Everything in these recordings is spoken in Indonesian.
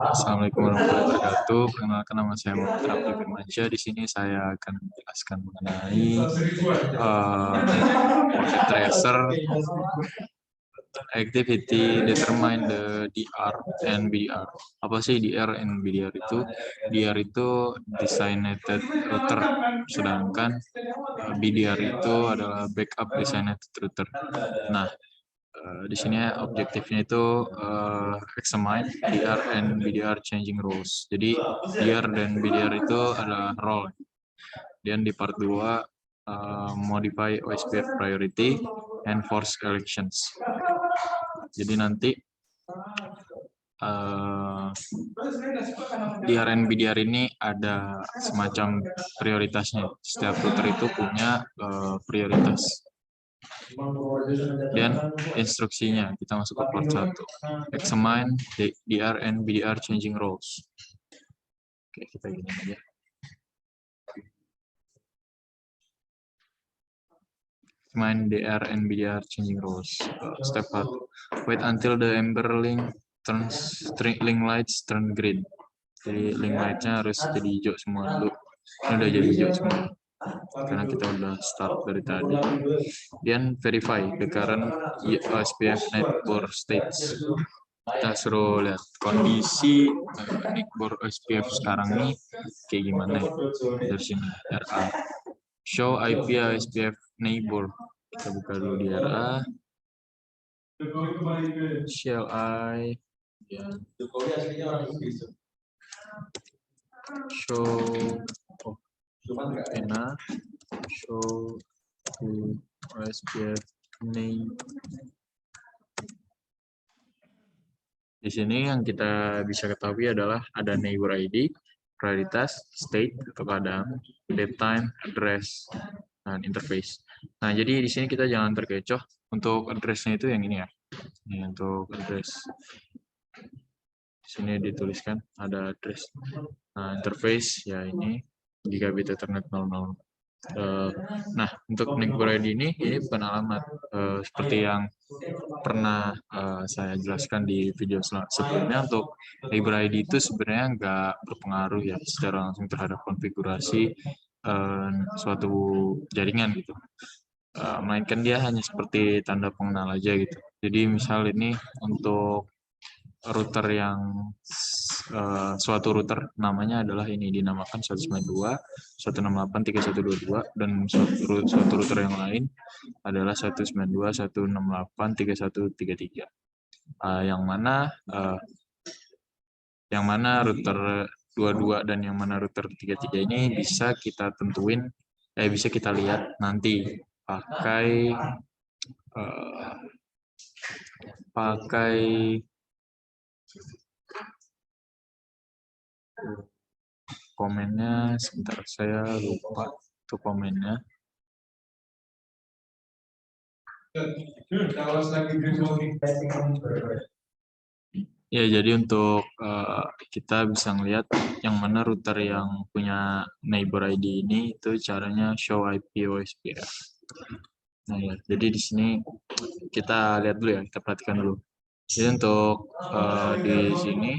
Assalamualaikum warahmatullahi wabarakatuh. Perkenalkan, nama saya Muhammad Rafi Firmansyah. Di sini saya akan menjelaskan mengenai Pocket Tracer activity determine the DR and BDR. Apa sih DR and BDR itu? DR itu designated router, sedangkan BDR itu adalah backup designated router. Nah, di sini objektifnya itu examine DR and BDR changing rules. Jadi DR dan BDR itu adalah role. Dan di part 2 modify OSPF priority and force elections. Jadi nanti DR and BDR ini ada semacam prioritasnya. Setiap router itu punya prioritas. Dan instruksinya, kita masuk ke part 1. Examine DR and BDR changing roles. Oke, kita gini aja. Examine DR and BDR changing roles. Step 1. Wait until the amber link lights turn green. Jadi link lightnya harus jadi hijau semua dulu. Ini udah jadi hijau semua, karena kita udah start dari tadi. Dan verify the current OSPF network states. Kita suruh lihat kondisi network OSPF sekarang nih kayak gimana ya. Dari sini RA show IP OSPF neighbor. Kita buka dulu di RA. Shall I show enak show to OSPF name. Di sini yang kita bisa ketahui adalah ada neighbor ID, prioritas, state atau keadaan, date time, address, dan interface. Nah, jadi di sini kita jangan terkecoh. Untuk address-nya itu yang ini ya. Ini untuk address. Di sini dituliskan ada address. Nah, interface ya ini gigabit Ethernet 00. Nah, untuk neighbor ID ini bukan alamat seperti yang pernah saya jelaskan di video sebelumnya. Untuk neighbor ID itu sebenarnya nggak berpengaruh ya secara langsung terhadap konfigurasi suatu jaringan gitu. Melainkan dia hanya seperti tanda pengenal aja gitu. Jadi misal ini untuk router yang suatu router namanya adalah ini dinamakan 192, 168, 3122, dan suatu router yang lain adalah 192, 168, 3133. Yang mana router 22 dan yang mana router 33 ini bisa kita tentuin, bisa kita lihat nanti pakai komennya. Sebentar, saya lupa tuh komennya. Ya, jadi untuk kita bisa ngelihat yang mana router yang punya neighbor ID ini itu caranya show IP OSPF. Nah, ya, jadi di sini kita lihat dulu ya, kita perhatikan dulu. Jadi untuk di sini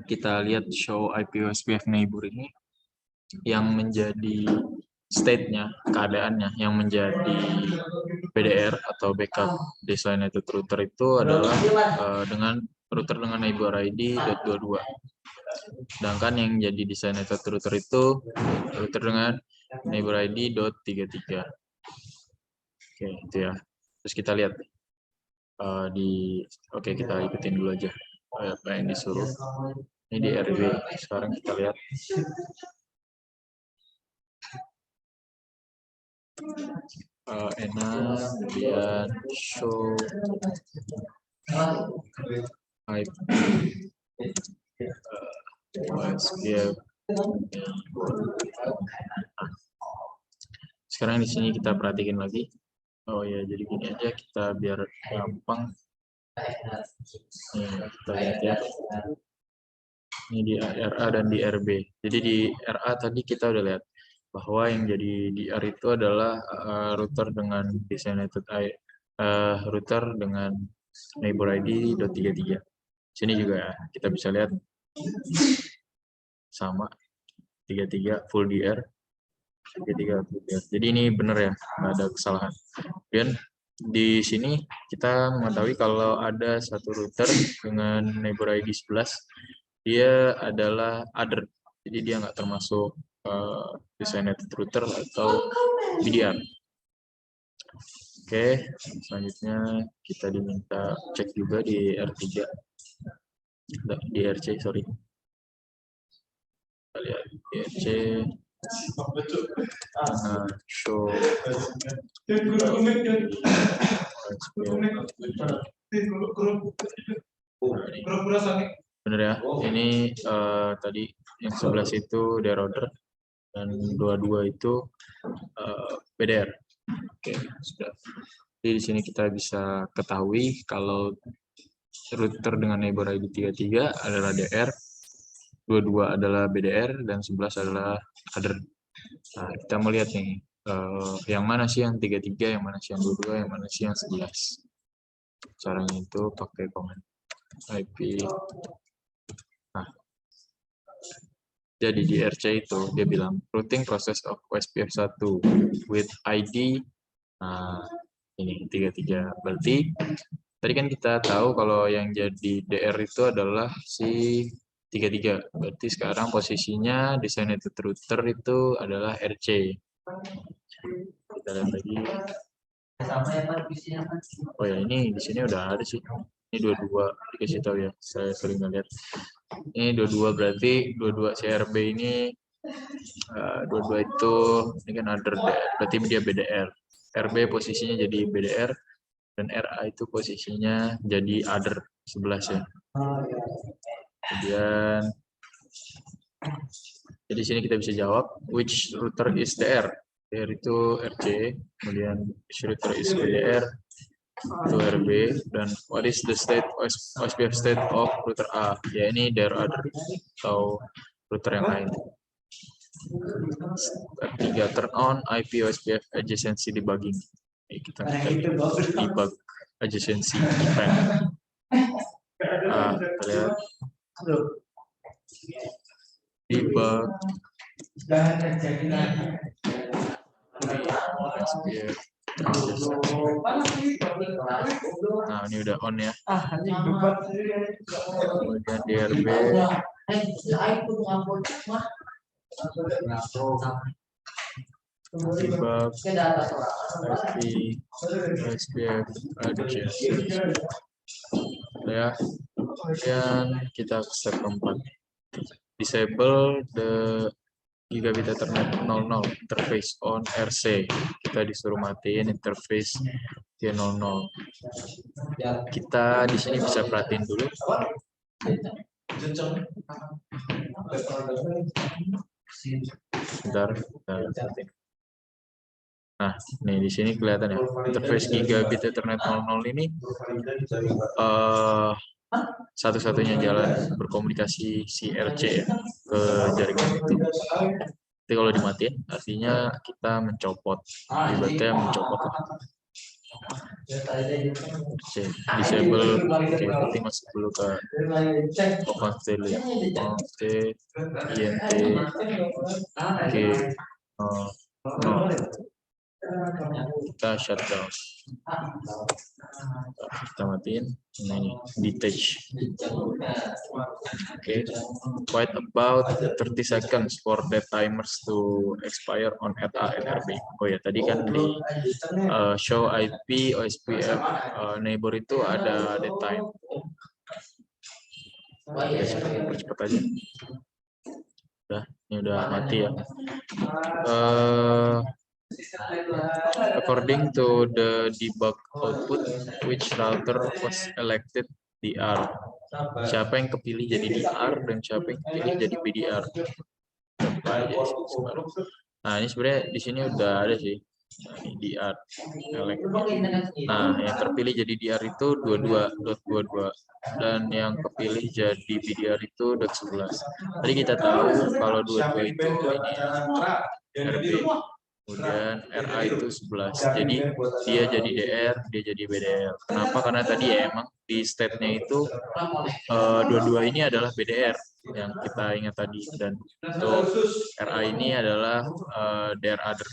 kita lihat show IP OSPF neighbor ini yang menjadi state-nya, keadaannya, yang menjadi PDR atau backup designated router itu adalah dengan router dengan neighbor ID .22. Sedangkan yang jadi designated router itu router dengan neighbor ID .33. Oke, itu ya. Terus kita lihat oke, kita ikutin dulu aja apa yang disuruh. Ini di RB. Sekarang kita lihat. Enak, kemudian show IP OSPF. Sekarang di sini kita perhatikan lagi. Oh ya, jadi gini aja kita biar gampang. Nih, kita lihat ya. Ini di RA dan di RB. Jadi di RA tadi kita udah lihat bahwa yang jadi DR itu adalah router dengan designated router dengan neighbor ID .33. Sini juga kita bisa lihat sama 33 full DR. 33 full DR. Jadi ini benar ya, nggak ada kesalahan. Dan di sini kita mengetahui kalau ada satu router dengan neighbor ID 11, dia adalah other. Jadi dia nggak termasuk designated router atau BDR. Oke, selanjutnya kita diminta cek juga di R3, di RC, sorry. Kita lihat di RC, show bener ya, ini tadi yang 11 itu derouter dan 22 itu BDR. Oke, sudah. Jadi di sini kita bisa ketahui kalau router dengan neighbor ID 33 adalah DR, 22 adalah BDR, dan 11 adalah other. Nah, kita melihat nih, yang mana sih yang 33, yang mana sih yang 22, yang mana sih yang 11. Caranya itu pakai komen IP. Nah, jadi di RC itu dia bilang routing process of OSPF 1 with ID. Nah, ini 33. Berarti tadi kan kita tahu kalau yang jadi DR itu adalah si 33. Berarti sekarang posisinya designated router itu adalah RC. Kita lihat lagi. Oh ya, ini di sini udah ada sih. Ini 22 dikasih tahu ya. Saya sering ngeliat. Ini 22 berarti 22 CRB ini 22 itu ini kan other DR. Berarti dia BDR. RB posisinya jadi BDR dan RA itu posisinya jadi other 11 ya. Kemudian jadi sini kita bisa jawab which router is DR. DR itu RC, kemudian which router is BDR itu RB, dan what is the state OSPF state of router A? Ya ini DR other atau router yang lain. Step 3 turn on IP OSPF adjacency debugging. Kita debug adjacency event. Kita lihat debug OSPF adjacency. Nah, ini udah on ya. Kemudian DRB debug IP OSPF adjacency. Ya, kemudian kita ke step keempat, disable the gigabit ethernet 00 interface on RC. Kita disuruh matiin interface T00. Kita di sini bisa perhatiin dulu. Bentar. Nah, nih di sini kelihatan ya, interface gigabit ethernet 00 ini satu-satunya jalan berkomunikasi si RC ya, ke jaringan itu. Jadi kalau dimatiin artinya kita mencopot, ibaratnya mencopot lah. Oke, disable. Oke, berarti masuk dulu ke const dulu ya. Const int oke, no. Kita shutdown. Kita matiin. Nah, ini detach. Oke, wait about 30 seconds for the timers to expire on RA and RB. Oh ya, tadi kan di show IP OSPF neighbor itu ada dead time. Kita percepat aja. Udah, ini udah mati ya. According to the debug output, which router was elected DR? Siapa yang kepilih jadi DR dan siapa yang kepilih jadi BDR? Nah, ini sebenarnya di sini udah ada sih. Nah, ini DR. Nah, yang terpilih jadi DR itu 22.22 dan yang kepilih jadi BDR itu .11. Tadi kita tahu kalau 22 itu ini RB. Kemudian RA itu 11. Jadi dia jadi DR, dia jadi BDR. Kenapa? Karena tadi ya emang di state-nya itu dua-dua ini adalah BDR yang kita ingat tadi, dan untuk RA ini adalah DR other.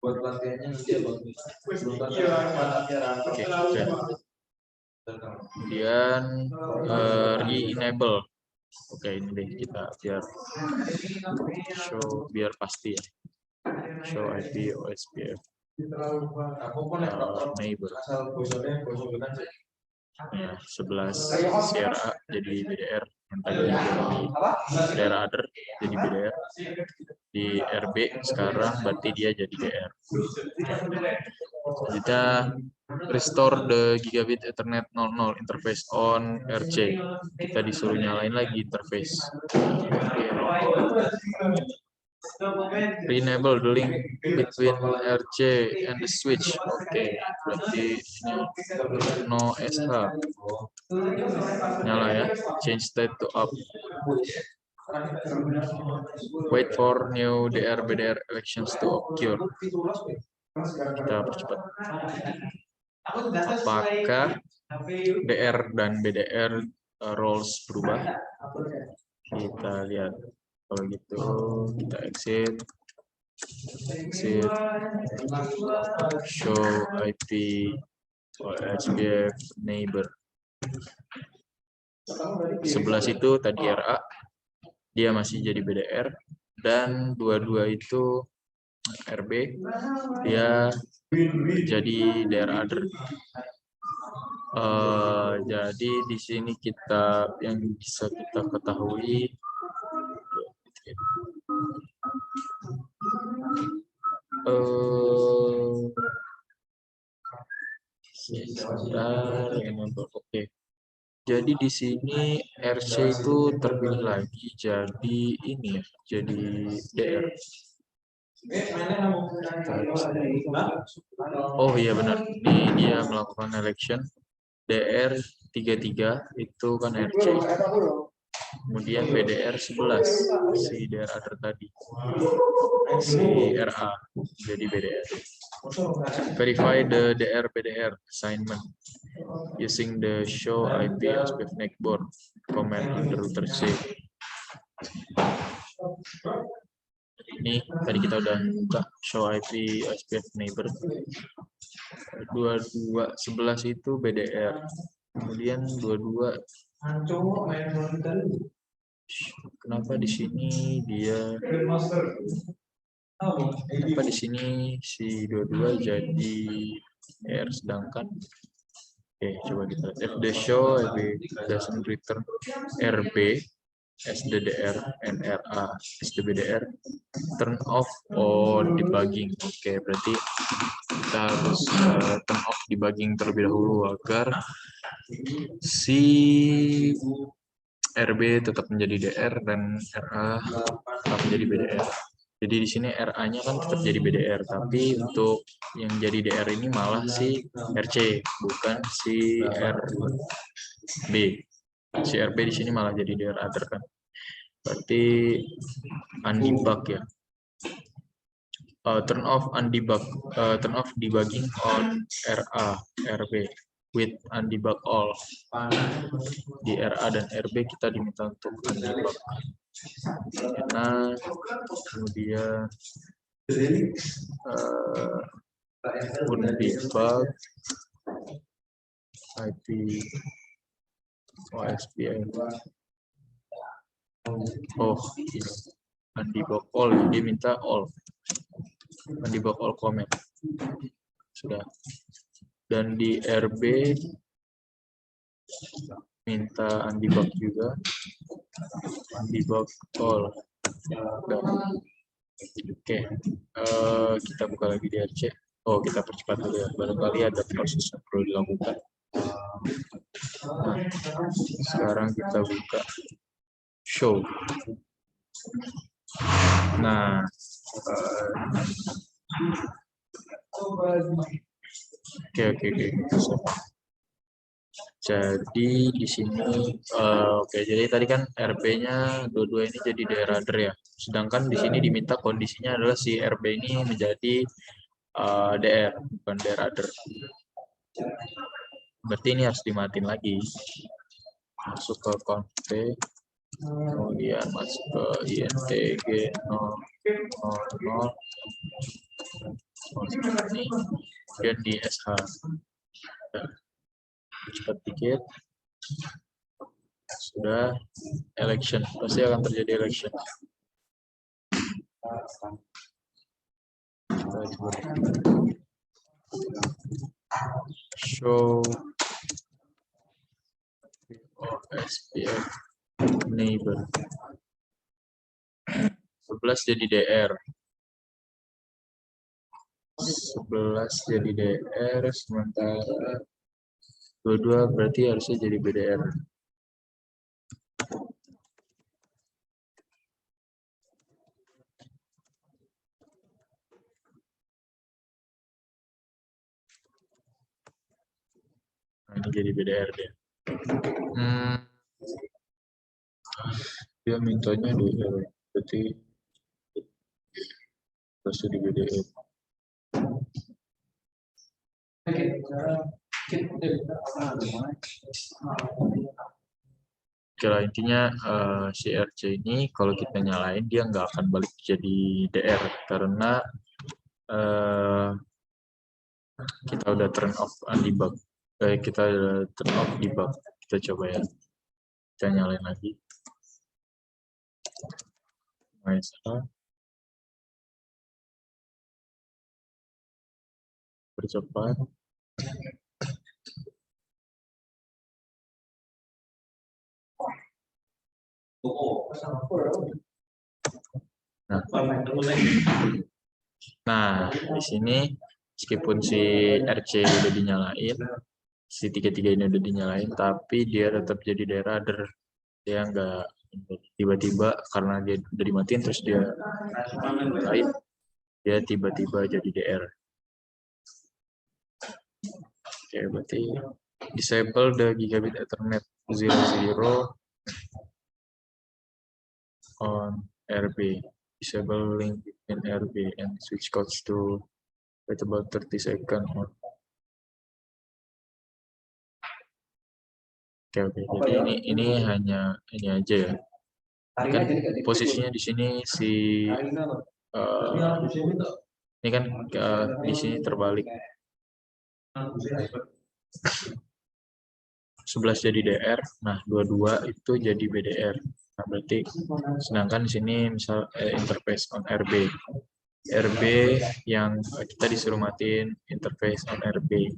Buat latihannya nanti bagus. Oke. Kemudian re-enable. Oke, ini deh kita biar show, biar pasti ya. Show IP OSPF neighbor. Ya, 11 CRA jadi BDR, yang tadi jadi DR other jadi BDR. Di RB sekarang berarti dia jadi DR. Kita restore the gigabit Ethernet 00 interface on RC. Kita disuruh nyalain lagi interface. Re-enable the link between RC and the switch. Oke, berarti ini no SH. Nyala ya. Change state to up. Wait for new DR BDR elections to occur. Kita percepat. Apakah DR dan BDR roles berubah? Kita lihat. Kalau gitu kita exit, show IP OSPF neighbor. 11 itu tadi RA, dia masih jadi BDR, dan 22 itu RB, dia jadi DR other. Jadi di sini kita yang bisa kita ketahui oke. Jadi di sini RC itu terpilih lagi jadi ini ya, jadi DR. Oh iya benar, ini dia melakukan election DR 33 itu kan RC. Kemudian BDR 11 si DR other tadi, si RA jadi BDR. Verify the DR BDR assignment using the show IP OSPF neighbor command in the router C. Ini tadi kita udah buka show IP OSPF neighbor. 2211 itu BDR. Kemudian 22 kenapa di sini dia kenapa di sini si 22 jadi R sedangkan coba kita lihat. If the show IP doesn't return RB as the DR and RA as the BDR, turn off or debugging. Oke, berarti kita harus turn off debugging terlebih dahulu agar si RB tetap menjadi DR dan RA tetap menjadi BDR. Jadi di sini RA-nya kan tetap jadi BDR, tapi untuk yang jadi DR ini malah si RC, bukan si RB. Si RB di sini malah jadi DR other kan. Berarti undebug ya. Turn off debugging on RA, RB with undebug all. Di RA dan RB kita diminta untuk undebug. Nah, kemudian undebug IP OSPF. Oh, undebug all, dia minta all. Undebug all comment. Sudah. Dan di RB minta undebug juga. Undebug all. Oke. Kita buka lagi di RC. Oh, kita percepat dulu ya. Barangkali ada proses yang perlu dilakukan. Nah, sekarang kita buka show. Nah, oke. Jadi di sini, oke, jadi tadi kan RB-nya dua-dua ini jadi daerah other ya. Sedangkan di sini diminta kondisinya adalah si RB ini menjadi DR, bukan daerah other. Berarti ini harus dimatiin lagi. Masuk ke conf, kemudian masuk ke intg 000, ini, kemudian di sh. Cepat dikit. Sudah election, pasti akan terjadi election. Show SPF neighbor 11 jadi DR, 11 jadi DR, sementara dua-dua berarti harusnya jadi BDR. Nah, ini jadi BDR dia. Dia mintanya DR, berarti harus jadi BDR. Oke lah, intinya si RC ini kalau kita nyalain dia nggak akan balik jadi DR karena kita udah turn off debug. Kita udah turn off debug. Kita coba ya. Kita nyalain lagi. Percepat. Nah, di sini meskipun si RC udah dinyalain, si tiga-tiga ini udah dinyalain, tapi dia tetap jadi daerah other. Dia nggak tiba-tiba karena dia udah dimatiin terus dia nyalain, dia tiba-tiba jadi DR. Oke, berarti disable the gigabit Ethernet 00 on RB. Disable link between RB and switch codes to wait about 30 seconds. Oke. Jadi ini hanya ini aja ya. Ini kan posisinya di sini si ini kan di sini terbalik. 11 jadi DR, nah 22 itu jadi BDR. Nah, berarti sedangkan di sini misal interface on RB. RB yang kita disuruh matiin interface on RB.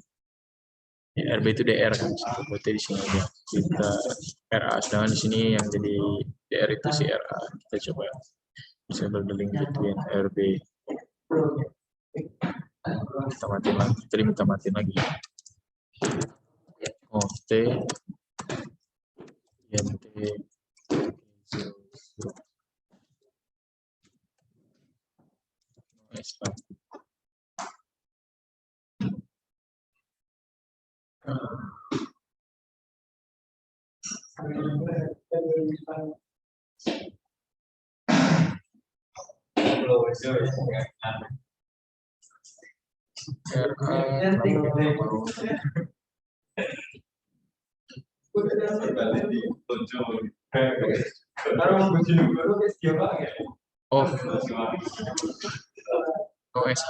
RB itu DR kan, berarti di sini ya kita RA, sedangkan di sini yang jadi DR itu si RA. Kita coba disable the link between RB. Kita matiin lagi, tadi minta matiin lagi. T INT OSH.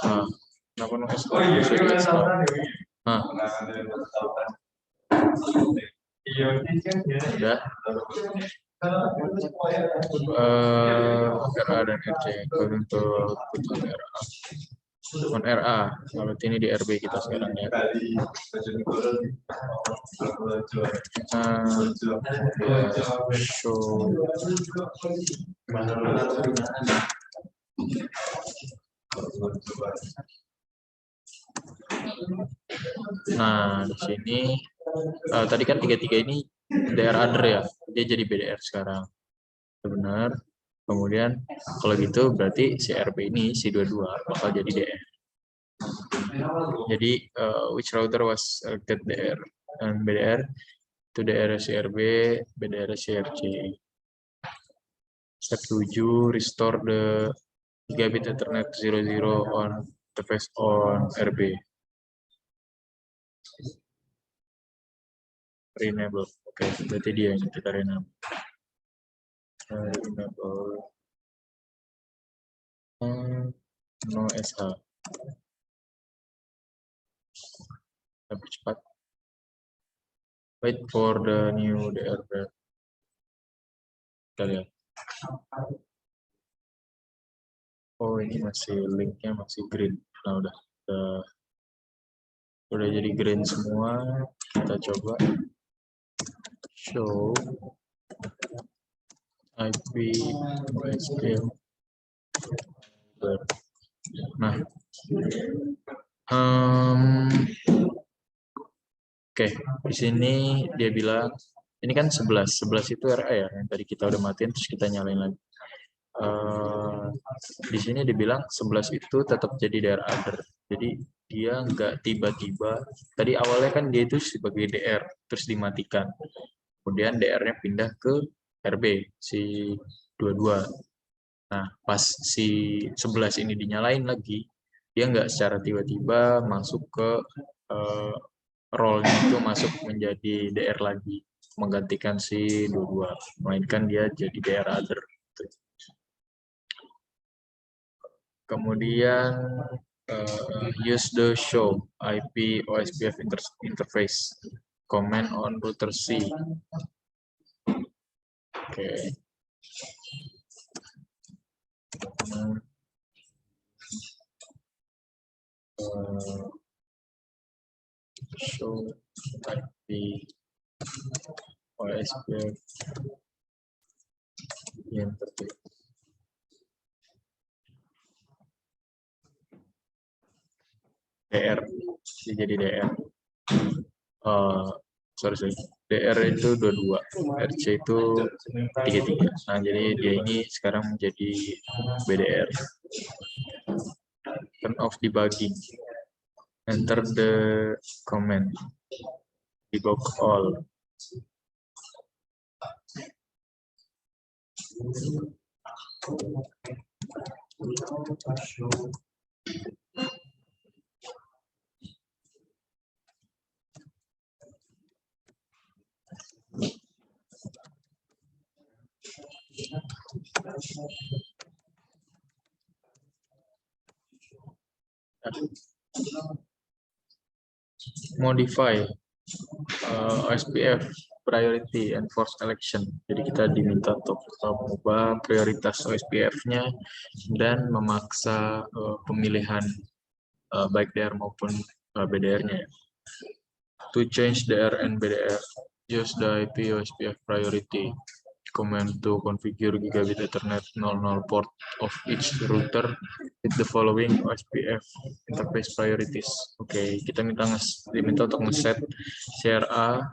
Kenapa OSH? Nah. Udah. RA dan RC untuk RA. On RA, berarti ini di RB kita sekarang ya. Show. Nah, di sini tadi kan tiga-tiga ini DR other ya, dia jadi BDR sekarang. Benar. Kemudian kalau gitu berarti si RB ini si 22 bakal jadi DR. Jadi which router was selected DR dan BDR Itu daerah CRB, daerah CRC. Step 7, restore the gigabit Ethernet 00 on interface on RB. Renable. Oke, berarti dia yang kita renable. Renable. No SH. Lebih cepat. Wait for the new DRB. Kita lihat. Oh, ini masih linknya masih green. Nah, udah jadi green semua. Kita coba show IP OSPF. Nah, oke, di sini dia bilang ini kan 11 itu RA ya, yang tadi kita udah matiin terus kita nyalain lagi. Di sini dibilang 11 itu tetap jadi daerah other. Jadi dia nggak tiba-tiba, tadi awalnya kan dia itu sebagai DR, terus dimatikan. Kemudian DR-nya pindah ke RB, si 22. Nah, pas si 11 ini dinyalain lagi, dia nggak secara tiba-tiba masuk ke role-nya itu masuk menjadi DR lagi, menggantikan si 22. Melainkan dia jadi DR other. Kemudian use the show IP OSPF interface command on router C. Oke. Show IP OSPF interface. DR, jadi DR. Sorry. DR itu 22, RC itu 33. Nah, jadi dia ini sekarang menjadi BDR. Turn off debugging. Enter the command. Debug all. Modify OSPF priority and force election. Jadi kita diminta untuk mengubah prioritas OSPF-nya dan memaksa pemilihan baik DR maupun BDR-nya. To change DR and BDR, use the IP OSPF priority command to configure gigabit Ethernet 00 port of each router with the following OSPF interface priorities. Oke, kita diminta untuk ngeset CRA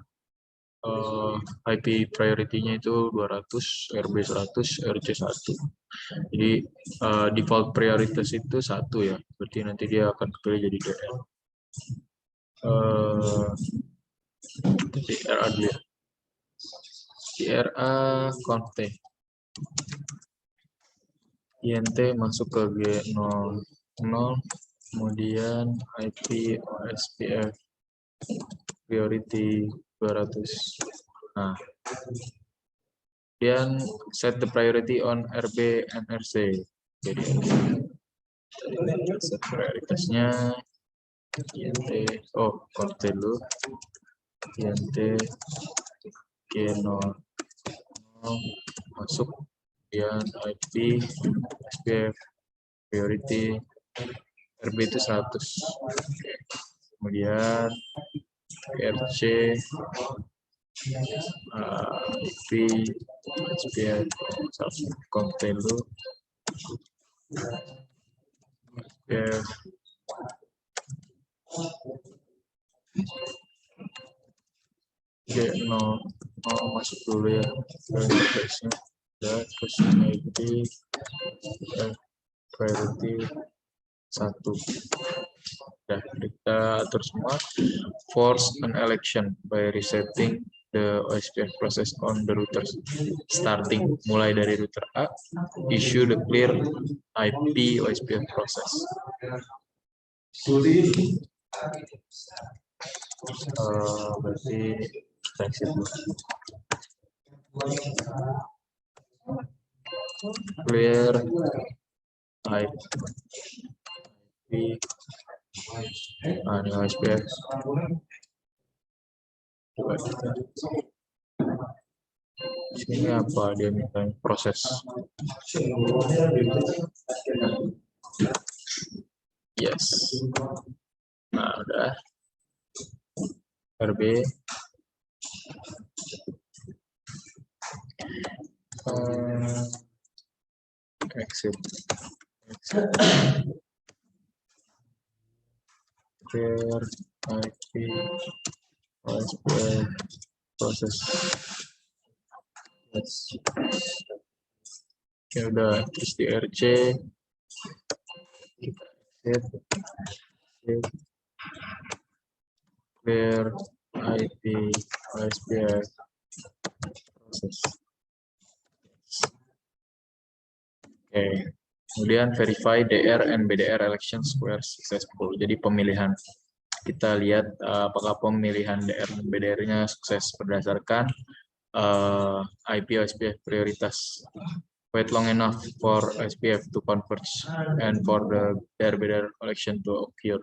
IP priority-nya itu 200, RB 100, RC 1. Jadi default prioritas itu 1 ya. Berarti nanti dia akan kepilih jadi DR. CRA dia. CRA conte. INT masuk ke G00, kemudian IP OSPF priority 200. Nah, kemudian set the priority on RB and RC. Jadi set prioritasnya INT, conte dulu, INT G00 masuk, kemudian IP OSPF priority RB itu 100. Kemudian RC IP OSPF konten lu OSPF G00 masuk dulu ya ke interface-nya. Terus IP priority 1. Kita atur semua. Force an election by resetting the OSPF process on the router starting, mulai dari router A, issue the clear IP OSPF process. Berarti text itu clear IP ini OSPF. Sini apa dia minta proses. Yes. Nah, udah. RB. Exit. Clear IP OSPF process. Yes. Oke, udah. Terus di RC kita exit. Clear IP OSPF process. Oke. Kemudian verify DR and BDR elections were successful. Jadi pemilihan, kita lihat apakah pemilihan DR dan BDR-nya sukses berdasarkan IP OSPF prioritas. Wait long enough for OSPF to converge and for the DR-BDR election to occur.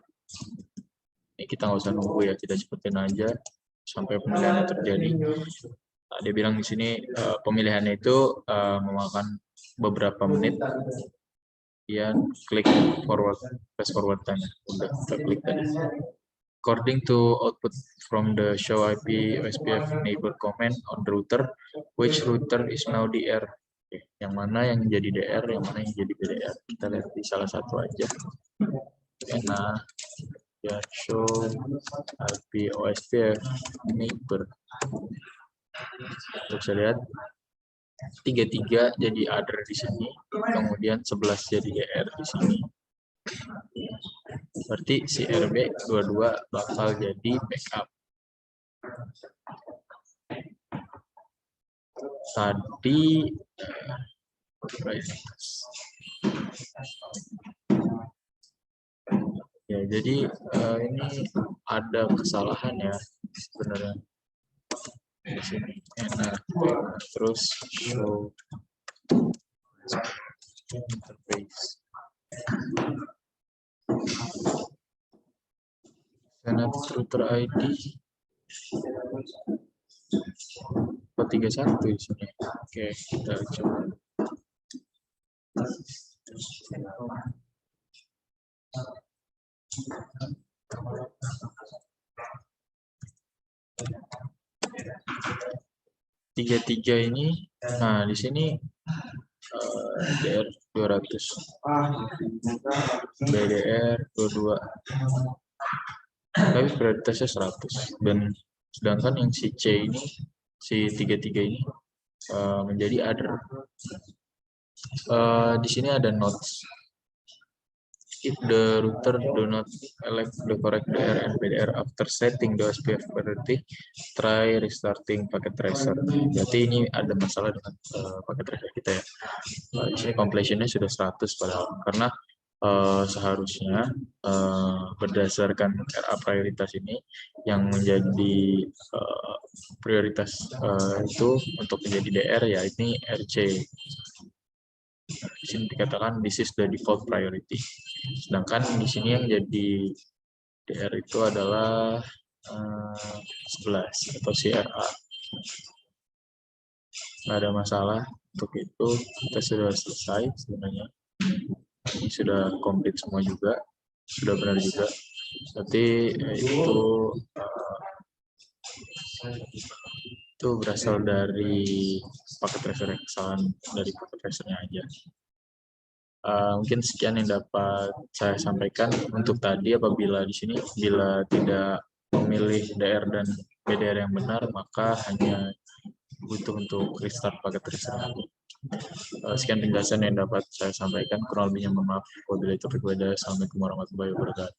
Ini kita nggak usah nunggu ya, kita cepetin aja sampai pemilihannya terjadi. Nah, dia bilang di sini pemilihannya itu memakan beberapa menit. Kemudian klik forward, press forward time. Udah, kita klik tadi. According to output from the show IP OSPF neighbor comment on the router, which router is now DR? Oke, yang mana yang jadi DR, yang mana yang jadi BDR? Kita lihat di salah satu aja. Nah, ya show IP OSPF neighbor. Bisa lihat 33 jadi other di sini, kemudian 11 jadi DR di sini. Berarti si RB 22 bakal jadi backup. Tadi ya, jadi ini ada kesalahan ya sebenarnya di sini. Enak. Terus show interface. Karena router ID 431 di sini. Oke, kita coba. Tiga ini, nah di sini DR 200, BDR 22, tapi prioritasnya 100, dan sedangkan yang si C ini, si 33 ini menjadi other. Di sini ada notes. If the router do not elect the correct DR and BDR after setting the OSPF priority, try restarting packet tracer. Jadi ini ada masalah dengan packet tracer kita ya. Di sini completion-nya sudah 100 padahal, karena seharusnya berdasarkan RA prioritas ini yang menjadi prioritas itu untuk menjadi DR ya ini RC. Di sini dikatakan this is the default priority. Sedangkan di sini yang jadi DR itu adalah 11 atau CRA. Nggak ada masalah untuk itu, kita sudah selesai sebenarnya. Ini sudah komplit semua juga, sudah benar juga. Berarti itu berasal dari paket tracer, kesalahan dari paket tracernya aja. Mungkin sekian yang dapat saya sampaikan untuk tadi. Apabila di sini bila tidak memilih DR dan BDR yang benar, maka hanya butuh untuk restart paket tracer. Sekian penjelasan yang dapat saya sampaikan. Kurang lebihnya mohon maaf. Wabillahi taufiq wal hidayah. Assalamualaikum warahmatullahi wabarakatuh.